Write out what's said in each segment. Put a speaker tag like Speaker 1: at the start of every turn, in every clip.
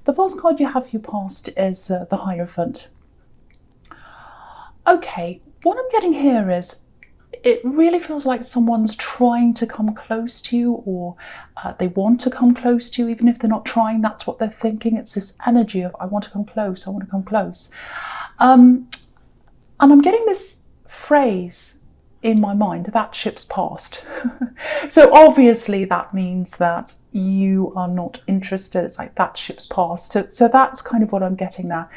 Speaker 1: The first card you have for your past is the Hierophant. Okay, what I'm getting here is it really feels like someone's trying to come close to you, or they want to come close to you, even if they're not trying. That's what they're thinking. It's this energy of, I want to come close, I want to come close. And I'm getting this phrase in my mind, that ship's passed. So obviously that means that you are not interested. It's like that ship's passed. So that's kind of what I'm getting there.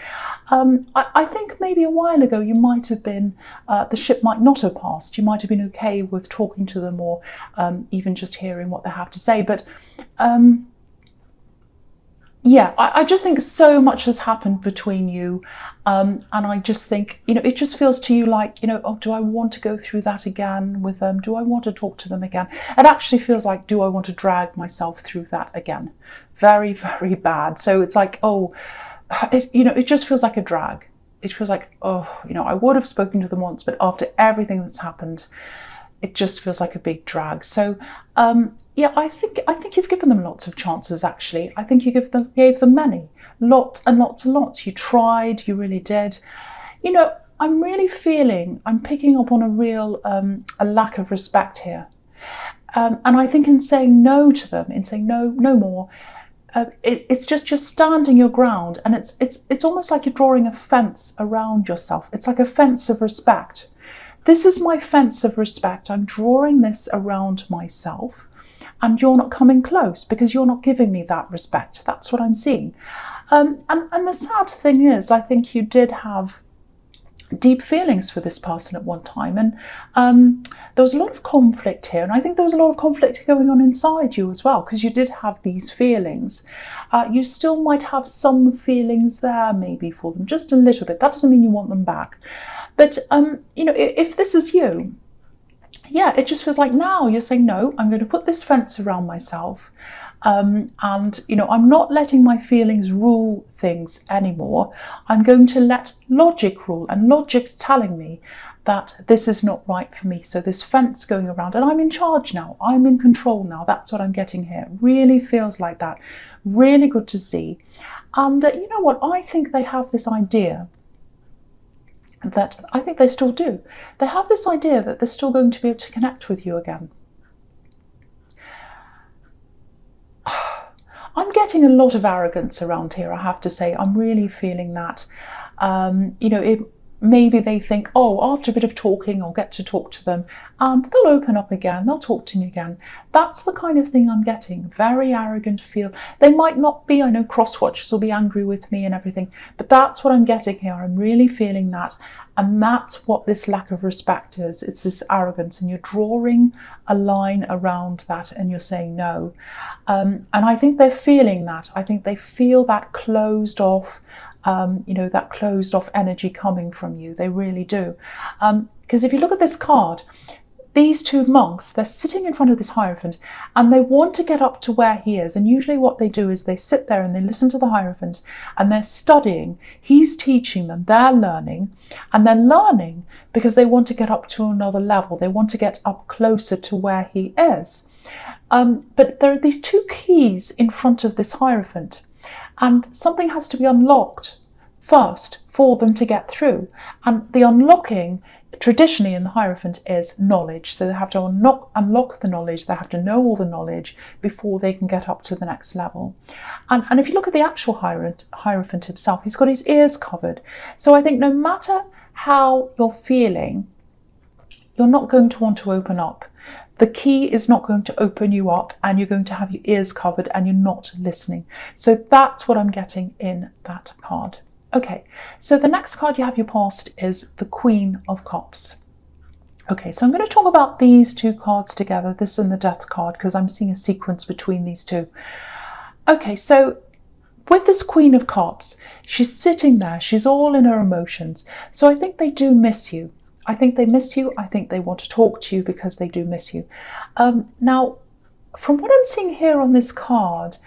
Speaker 1: I think maybe a while ago you might have been, the ship might not have passed. You might have been okay with talking to them, or even just hearing what they have to say. But yeah, I just think so much has happened between you. And I just think, it just feels to you like, oh, do I want to go through that again with them? Do I want to talk to them again? It actually feels like, do I want to drag myself through that again? Very, very bad. So it's like, oh, it just feels like a drag. It feels like, oh, I would have spoken to them once, but after everything that's happened, it just feels like a big drag. So yeah, I think you've given them lots of chances, actually. I think you gave them many, lots and lots and lots. You tried, you really did. I'm really feeling, I'm picking up on a real a lack of respect here. And I think in saying no to them, in saying no more, it's just you're standing your ground, and it's almost like you're drawing a fence around yourself. It's like a fence of respect. This is my fence of respect. I'm drawing this around myself, and you're not coming close because you're not giving me that respect. That's what I'm seeing. And the sad thing is, I think you did have deep feelings for this person at one time, and there was a lot of conflict here, and I think there was a lot of conflict going on inside you as well, because you did have these feelings. You still might have some feelings there maybe for them, just a little bit. That doesn't mean you want them back, but if this is you, yeah, it just feels like now you're saying, no, I'm going to put this fence around myself. And I'm not letting my feelings rule things anymore. I'm going to let logic rule, and logic's telling me that this is not right for me. So this fence going around, and I'm in charge now, I'm in control now. That's what I'm getting here. Really feels like that. Really good to see. And you know what, I think they have this idea that, I think they still do, they have this idea that they're still going to be able to connect with you again. I'm getting a lot of arrogance around here, I have to say. I'm really feeling that. Maybe they think, oh, after a bit of talking, I'll get to talk to them and they'll open up again, they'll talk to me again. That's the kind of thing I'm getting. Very arrogant feel. They might not be, I know cross-watchers will be angry with me and everything, but that's what I'm getting here. I'm really feeling that. And that's what this lack of respect is. It's this arrogance, and you're drawing a line around that and you're saying no. And I think they're feeling that. I think they feel that closed off, that closed off energy coming from you. They really do. Because if you look at this card, these two monks, they're sitting in front of this Hierophant, and they want to get up to where he is. And usually what they do is they sit there and they listen to the Hierophant, and they're studying. He's teaching them, they're learning, and they're learning because they want to get up to another level. They want to get up closer to where he is. But there are these two keys in front of this Hierophant, and something has to be unlocked first for them to get through. And the unlocking traditionally in the Hierophant is knowledge. So they have to unlock the knowledge, they have to know all the knowledge before they can get up to the next level. And if you look at the actual Hierophant himself, he's got his ears covered. So I think no matter how you're feeling, you're not going to want to open up. The key is not going to open you up, and you're going to have your ears covered and you're not listening. So that's what I'm getting in that card. Okay, so the next card you have your past is the Queen of Cups. Okay, so I'm going to talk about these two cards together, this and the Death card, because I'm seeing a sequence between these two. Okay, so with this Queen of Cups, she's sitting there, she's all in her emotions. So I think they do miss you. I think they miss you. I think they want to talk to you because they do miss you. Now, from what I'm seeing here on this card,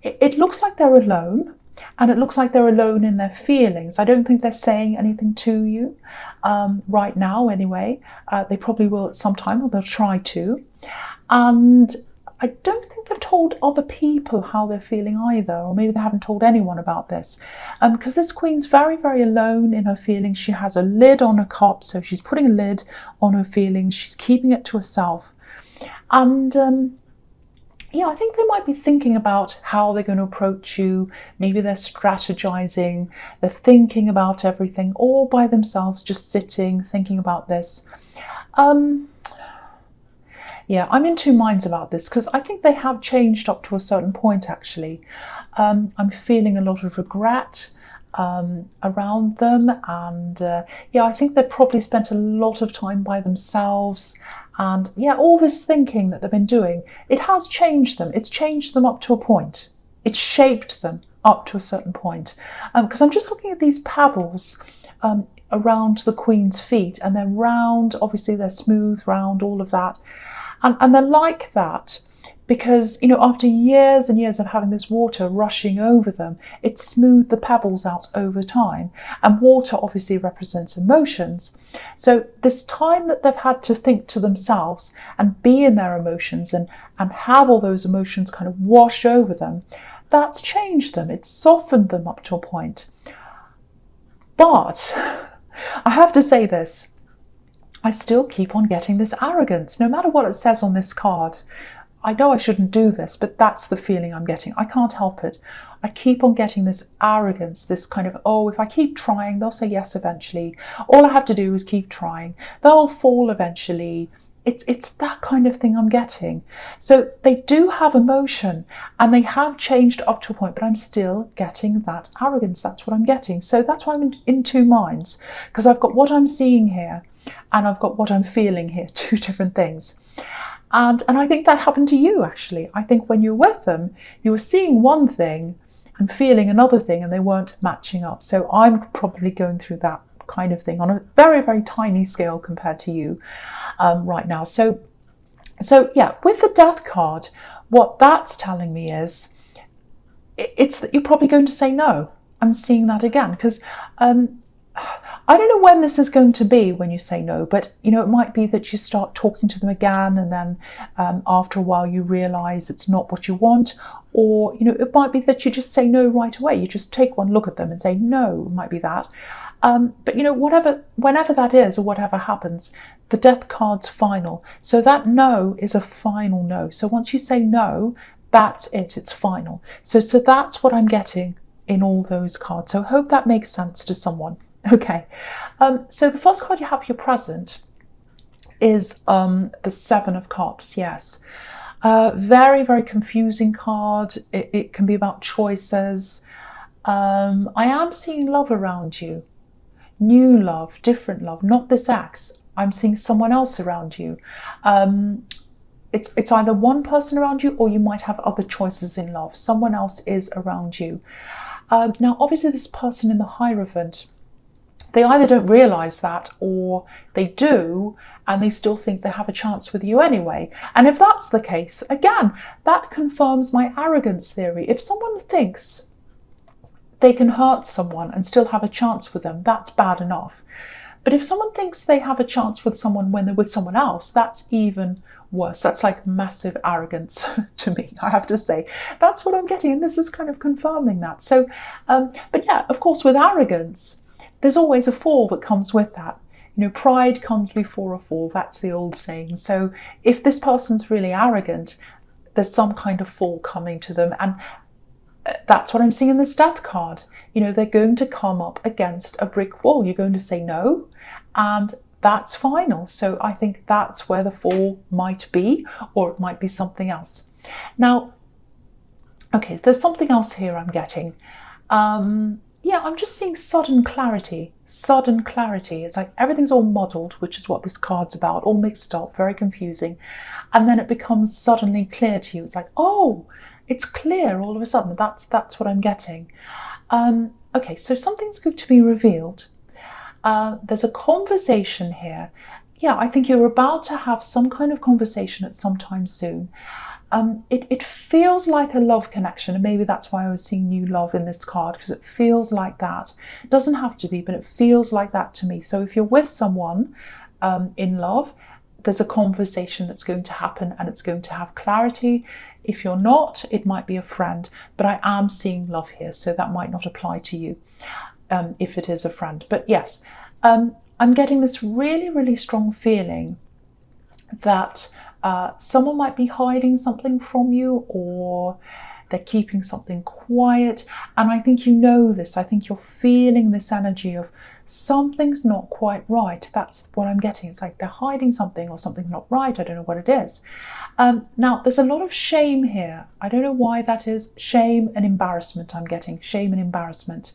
Speaker 1: it looks like they're alone, and it looks like they're alone in their feelings. I don't think they're saying anything to you right now anyway. They probably will at some time, or they'll try to. And I don't think they've told other people how they're feeling either, or maybe they haven't told anyone about this. Because this queen's very, very alone in her feelings. She has a lid on her cup, so she's putting a lid on her feelings. She's keeping it to herself. And yeah, I think they might be thinking about how they're going to approach you. Maybe they're strategizing, they're thinking about everything all by themselves, just sitting, thinking about this. Yeah, I'm in two minds about this because I think they have changed up to a certain point, actually. I'm feeling a lot of regret around them, and yeah, I think they've probably spent a lot of time by themselves. And yeah, all this thinking that they've been doing, it has changed them. It's changed them up to a point. It's shaped them up to a certain point. Because I'm just looking at these pebbles around the queen's feet, and they're round, obviously they're smooth, round, all of that. And they're like that because, you know, after years and years of having this water rushing over them, it smoothed the pebbles out over time. And water obviously represents emotions. So this time that they've had to think to themselves and be in their emotions and have all those emotions kind of wash over them, that's changed them. It's softened them up to a point. But I have to say this. I still keep on getting this arrogance, no matter what it says on this card. I know I shouldn't do this, but that's the feeling I'm getting. I can't help it. I keep on getting this arrogance, this kind of, oh, if I keep trying, they'll say yes eventually. All I have to do is keep trying. They'll fall eventually. It's that kind of thing I'm getting. So they do have emotion and they have changed up to a point, but I'm still getting that arrogance. That's what I'm getting. So that's why I'm in two minds, because I've got what I'm seeing here and I've got what I'm feeling here, two different things. And I think that happened to you, actually. I think when you were with them, you were seeing one thing and feeling another thing, and they weren't matching up. So I'm probably going through that kind of thing on a very, very tiny scale compared to you right now. So yeah, with the Death card, what that's telling me is it's that you're probably going to say no. I'm seeing that again because I don't know when this is going to be when you say no, but you know, it might be that you start talking to them again and then after a while you realize it's not what you want, or you know, it might be that you just say no right away. You just take one look at them and say no. It might be that. But you know, whenever that is or whatever happens, the Death card's final. So that no is a final no. So once you say no, that's it, it's final. So that's what I'm getting in all those cards. So I hope that makes sense to someone. Okay, so the first card you have your present is the Seven of Cups, yes. Very, very confusing card. It can be about choices. I am seeing love around you. New love, different love, not this ex. I'm seeing someone else around you. It's either one person around you or you might have other choices in love. Someone else is around you. Now, obviously this person in the Hierophant, they either don't realize that or they do and they still think they have a chance with you anyway. And if that's the case, again, that confirms my arrogance theory. If someone thinks they can hurt someone and still have a chance with them, that's bad enough. But if someone thinks they have a chance with someone when they're with someone else, that's even worse. That's like massive arrogance to me, I have to say. That's what I'm getting, and this is kind of confirming that. So, but yeah, of course, with arrogance, there's always a fall that comes with that. You know, pride comes before a fall. That's the old saying. So if this person's really arrogant, there's some kind of fall coming to them. And that's what I'm seeing in this Death card. You know, they're going to come up against a brick wall. You're going to say no, and that's final. So I think that's where the fall might be, or it might be something else. Now, okay, there's something else here I'm getting. Yeah, I'm just seeing sudden clarity. Sudden clarity. It's like everything's all muddled, which is what this card's about, all mixed up, very confusing. And then it becomes suddenly clear to you. It's like, oh, it's clear all of a sudden. That's what I'm getting. Okay, so something's going to be revealed. There's a conversation here. Yeah, I think you're about to have some kind of conversation at some time soon. It feels like a love connection, and maybe that's why I was seeing new love in this card, because it feels like that. It doesn't have to be, but it feels like that to me. So if you're with someone in love, there's a conversation that's going to happen and it's going to have clarity. If you're not, it might be a friend, but I am seeing love here, so that might not apply to you if it is a friend. But yes, I'm getting this really, really strong feeling that someone might be hiding something from you, or they're keeping something quiet. And I think you know this. I think you're feeling this energy of something's not quite right. That's what I'm getting. It's like they're hiding something, or something's not right. I don't know what it is. Now, there's a lot of shame here. I don't know why that is. Shame and embarrassment I'm getting. Shame and embarrassment.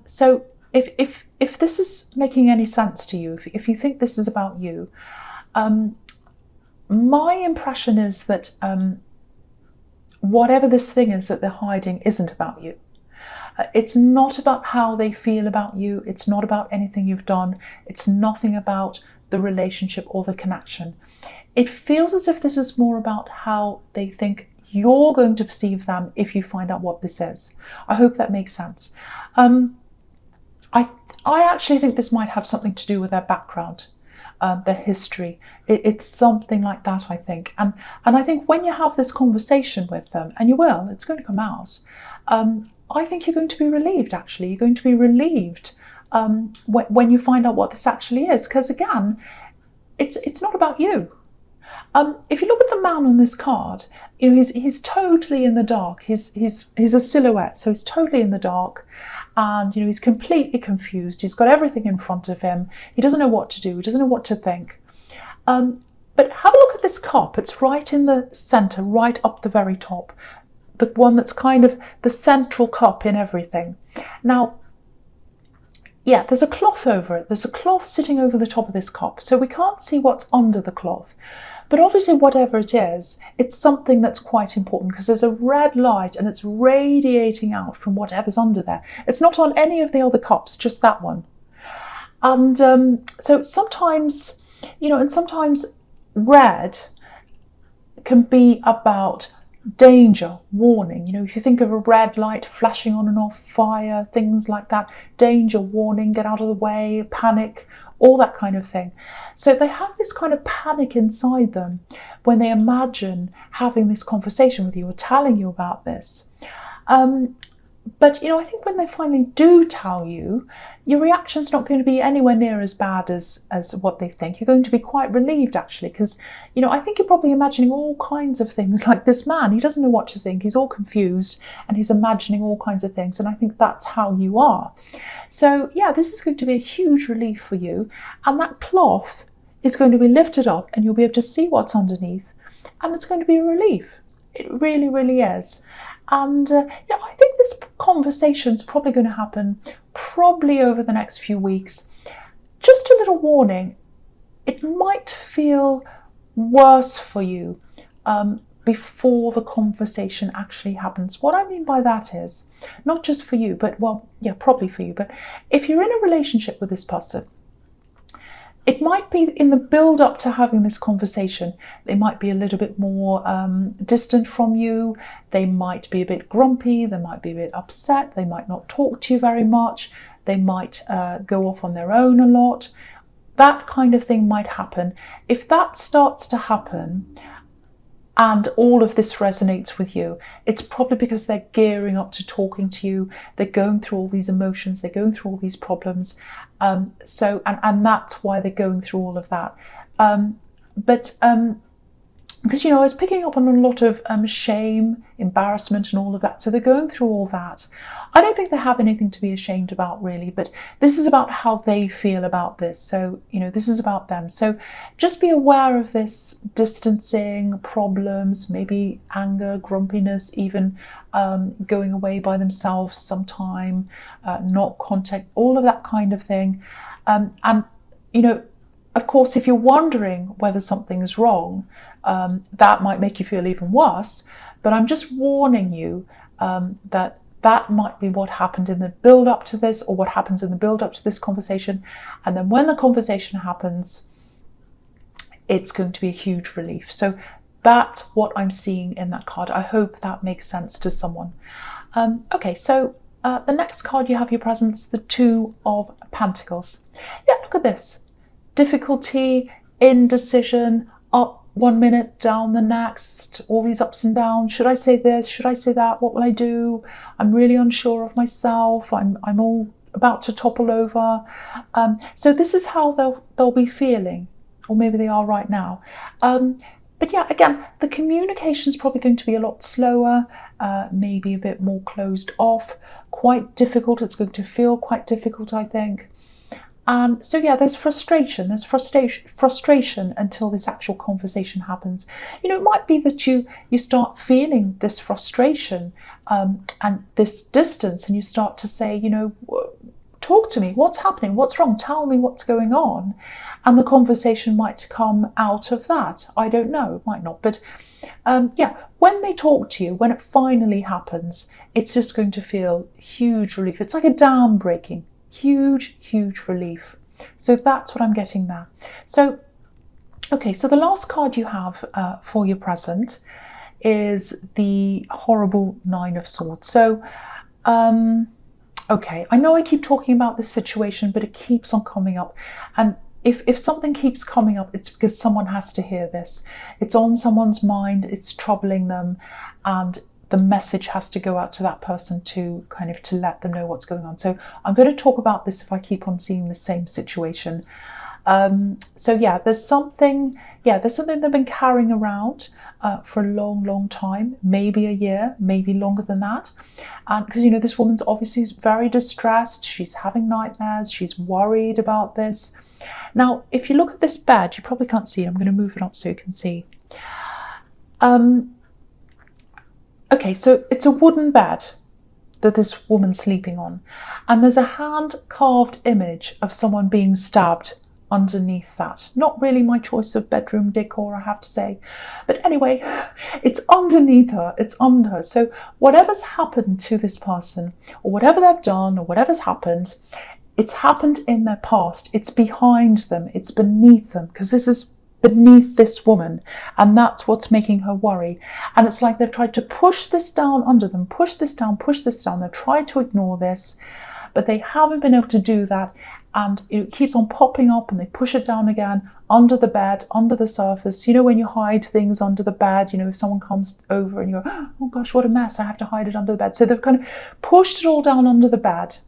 Speaker 1: So if this is making any sense to you, if you think this is about you, my impression is that whatever this thing is that they're hiding isn't about you. It's not about how they feel about you. It's not about anything you've done. It's nothing about the relationship or the connection. It feels as if this is more about how they think you're going to perceive them if you find out what this is. I hope that makes sense. I actually think this might have something to do with their background, their history. It's something like that, I think. And I think when you have this conversation with them, and you will, it's going to come out, I think you're going to be relieved, actually. You're going to be relieved when you find out what this actually is. Because again, it's not about you. If you look at the man on this card, you know, he's totally in the dark. He's a silhouette, so he's totally in the dark. And you know, he's completely confused. He's got everything in front of him. He doesn't know what to do. He doesn't know what to think. But have a look at this cup. It's right in the center, right up the very top. The one that's kind of the central cup in everything. Now, yeah, there's a cloth over it. There's a cloth sitting over the top of this cup. So we can't see what's under the cloth. But obviously, whatever it is, it's something that's quite important, because there's a red light and it's radiating out from whatever's under there. It's not on any of the other cups, just that one. And so sometimes, you know, and sometimes red can be about danger, warning. You know, if you think of a red light flashing on and off, fire, things like that, danger, warning, get out of the way, panic, all that kind of thing. So they have this kind of panic inside them when they imagine having this conversation with you or telling you about this. But, you know, I think when they finally do tell you, your reaction's not going to be anywhere near as bad as what they think. You're going to be quite relieved, actually, because, you know, I think you're probably imagining all kinds of things like this man. He doesn't know what to think. He's all confused and he's imagining all kinds of things. And I think that's how you are. So, yeah, this is going to be a huge relief for you. And that cloth is going to be lifted up and you'll be able to see what's underneath. And it's going to be a relief. It really, really is. And yeah, I think this conversation's probably going to happen probably over the next few weeks. Just a little warning, it might feel worse for you before the conversation actually happens. What I mean by that is, not just for you, but, well, yeah, probably for you, but if you're in a relationship with this person, it might be in the build up to having this conversation, they might be a little bit more distant from you. They might be a bit grumpy. They might be a bit upset. They might not talk to you very much. They might go off on their own a lot. That kind of thing might happen. If that starts to happen and all of this resonates with you, it's probably because they're gearing up to talking to you. They're going through all these emotions. They're going through all these problems. And that's why they're going through all of that. Because, you know, I was picking up on a lot of shame, embarrassment and all of that. So they're going through all that. I don't think they have anything to be ashamed about, really, but this is about how they feel about this. So, you know, this is about them. So just be aware of this distancing, problems, maybe anger, grumpiness, even going away by themselves sometime, not contact, all of that kind of thing. And, you know, of course, if you're wondering whether something is wrong, that might make you feel even worse. But I'm just warning you that might be what happened in the build up to this, or what happens in the build up to this conversation. And then when the conversation happens, it's going to be a huge relief. So that's what I'm seeing in that card. I hope that makes sense to someone. Okay, so the next card you have your presence, the Two of Pentacles. Yeah, look at this. Difficulty, indecision, up 1 minute, down the next, all these ups and downs. Should I say this? Should I say that? What will I do? I'm really unsure of myself. I'm all about to topple over. So this is how they'll be feeling, or maybe they are right now. But yeah, again, the communication is probably going to be a lot slower, maybe a bit more closed off, quite difficult. It's going to feel quite difficult, I think. So yeah, there's frustration. There's frustration until this actual conversation happens. It might be that you start feeling this frustration and this distance, and you start to say, talk to me. What's happening? What's wrong? Tell me what's going on. And the conversation might come out of that. I don't know. It might not. But yeah, when they talk to you, when it finally happens, it's just going to feel huge relief. It's like a dam breaking. Huge, huge relief. So that's what I'm getting there. So, okay, so the last card you have for your present is the horrible Nine of Swords. So, okay, I know I keep talking about this situation, but it keeps on coming up. And if something keeps coming up, it's because someone has to hear this. It's on someone's mind, it's troubling them, and the message has to go out to that person to let them know what's going on. So I'm going to talk about this if I keep on seeing the same situation. So yeah, there's something they've been carrying around for a long, long time, maybe a year, maybe longer than that. And because, this woman's obviously very distressed. She's having nightmares. She's worried about this. Now, if you look at this bed, you probably can't see it. I'm going to move it up so you can see. Okay, so it's a wooden bed that this woman's sleeping on. And there's a hand-carved image of someone being stabbed underneath that. Not really my choice of bedroom decor, I have to say. But anyway, it's underneath her, it's under her. So whatever's happened to this person, or whatever they've done, or whatever's happened, it's happened in their past. It's behind them, it's beneath them, because this is beneath this woman, and that's what's making her worry. And it's like they've tried to push this down under them, push this down. They've tried to ignore this, but they haven't been able to do that, and it keeps on popping up, and they push it down again under the bed, under the surface. When you hide things under the bed, if someone comes over and you go, oh gosh, what a mess, I have to hide it under the bed. So they've kind of pushed it all down under the bed.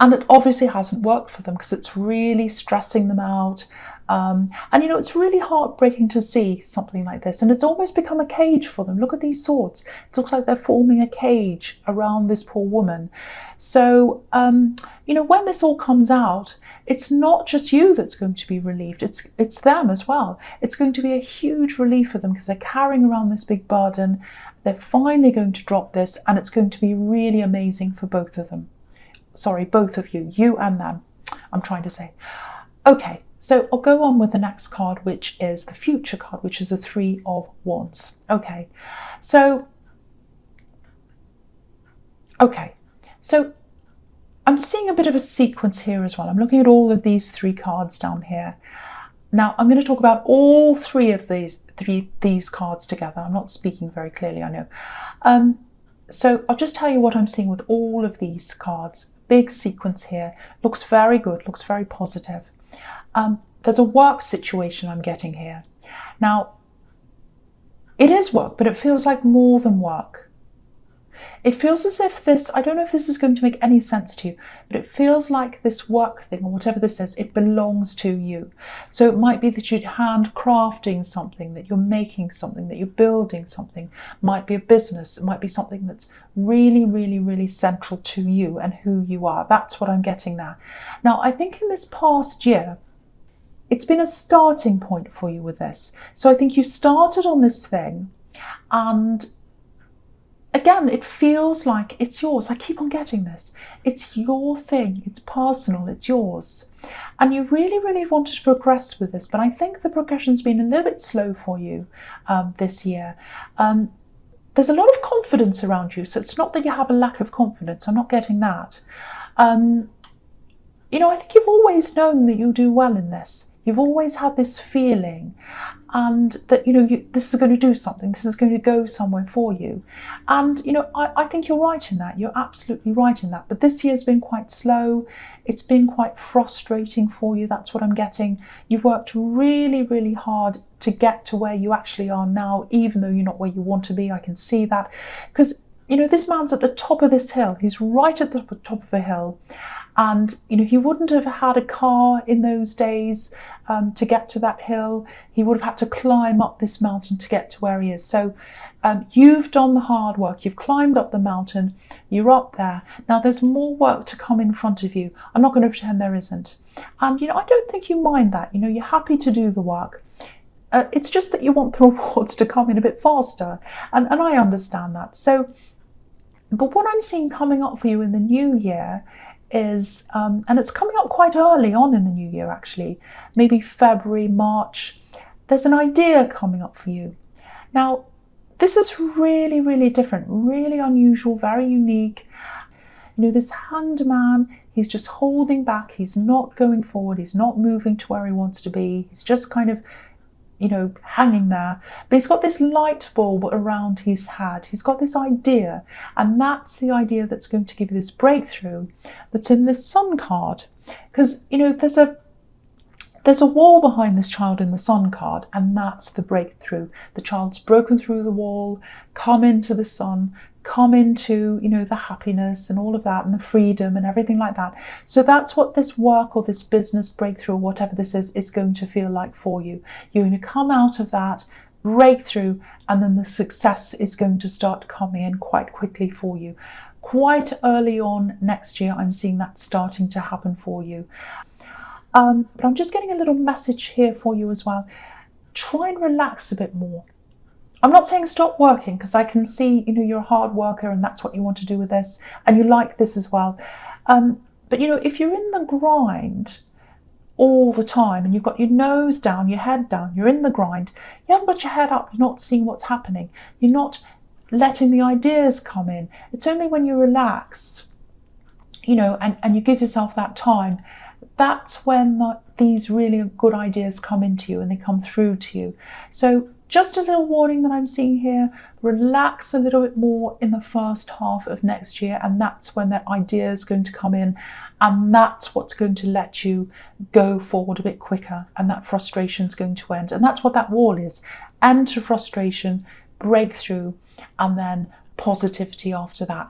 Speaker 1: And it obviously hasn't worked for them because it's really stressing them out. And it's really heartbreaking to see something like this. And it's almost become a cage for them. Look at these swords. It looks like they're forming a cage around this poor woman. So, when this all comes out, it's not just you that's going to be relieved. It's them as well. It's going to be a huge relief for them because they're carrying around this big burden. They're finally going to drop this, and it's going to be really amazing for both of them. Sorry, both of you and them, I'm trying to say. Okay, so I'll go on with the next card, which is the future card, which is the Three of Wands. Okay, so I'm seeing a bit of a sequence here as well. I'm looking at all of these three cards down here. Now, I'm going to talk about all three of these cards together. I'm not speaking very clearly, I know. So I'll just tell you what I'm seeing with all of these cards. Big sequence here. Looks very good, looks very positive. There's a work situation I'm getting here. Now, it is work, but it feels like more than work. It feels as if this, I don't know if this is going to make any sense to you, but it feels like this work thing, or whatever this is, it belongs to you. So it might be that you're handcrafting something, that you're making something, that you're building something. It might be a business. It might be something that's really, really, really central to you and who you are. That's what I'm getting there. Now, I think in this past year, it's been a starting point for you with this. So I think you started on this thing, and again, it feels like it's yours. I keep on getting this. It's your thing. It's personal. It's yours. And you really, really wanted to progress with this, but I think the progression's been a little bit slow for you this year. There's a lot of confidence around you, so it's not that you have a lack of confidence. I'm not getting that. I think you've always known that you'll do well in this. You've always had this feeling. and that, you know, this is going to do something, this is going to go somewhere for you. And, you know, I think you're right in that. You're absolutely right in that. But this year's been quite slow. It's been quite frustrating for you. That's what I'm getting. You've worked really, really hard to get to where you actually are now, even though you're not where you want to be. I can see that. Because, you know, this man's at the top of this hill. He's right at the top of a hill. And, you know, he wouldn't have had a car in those days to get to that hill. He would have had to climb up this mountain to get to where he is. So you've done the hard work. You've climbed up the mountain. You're up there. Now there's more work to come in front of you. I'm not going to pretend there isn't. And, you know, I don't think you mind that. You know, you're happy to do the work. It's just that you want the rewards to come in a bit faster. And I understand that. So, but what I'm seeing coming up for you in the new year is, and it's coming up quite early on in the new year actually, maybe February, March, there's an idea coming up for you. Now, this is really, really different, really unusual, very unique. You know, this Hanged Man, he's just holding back, he's not going forward, he's not moving to where he wants to be, he's just kind of, you know, hanging there. But he's got this light bulb around his head. He's got this idea, and that's the idea that's going to give you this breakthrough that's in this Sun card. Because, you know, there's a wall behind this child in the Sun card, and that's the breakthrough. The child's broken through the wall, come into the sun, come into, you know, the happiness and all of that, and the freedom and everything like that. So that's what this work or this business breakthrough or whatever this is going to feel like for you. You're going to come out of that breakthrough, and then the success is going to start coming in quite quickly for you. Quite early on next year, I'm seeing that starting to happen for you. But I'm just getting a little message here for you as well. Try and relax a bit more. I'm not saying stop working, because I can see, you know, you're a hard worker and that's what you want to do with this, and you like this as well. But, you know, if you're in the grind all the time and you've got your nose down, your head down, you're in the grind, you haven't got your head up, you're not seeing what's happening, you're not letting the ideas come in. It's only when you relax, you know, and you give yourself that time, that's when these really good ideas come into you and they come through to you. So just a little warning that I'm seeing here, relax a little bit more in the first half of next year, and that's when that idea is going to come in, and that's what's going to let you go forward a bit quicker, and that frustration is going to end. And that's what that wall is: end to frustration, breakthrough, and then positivity after that.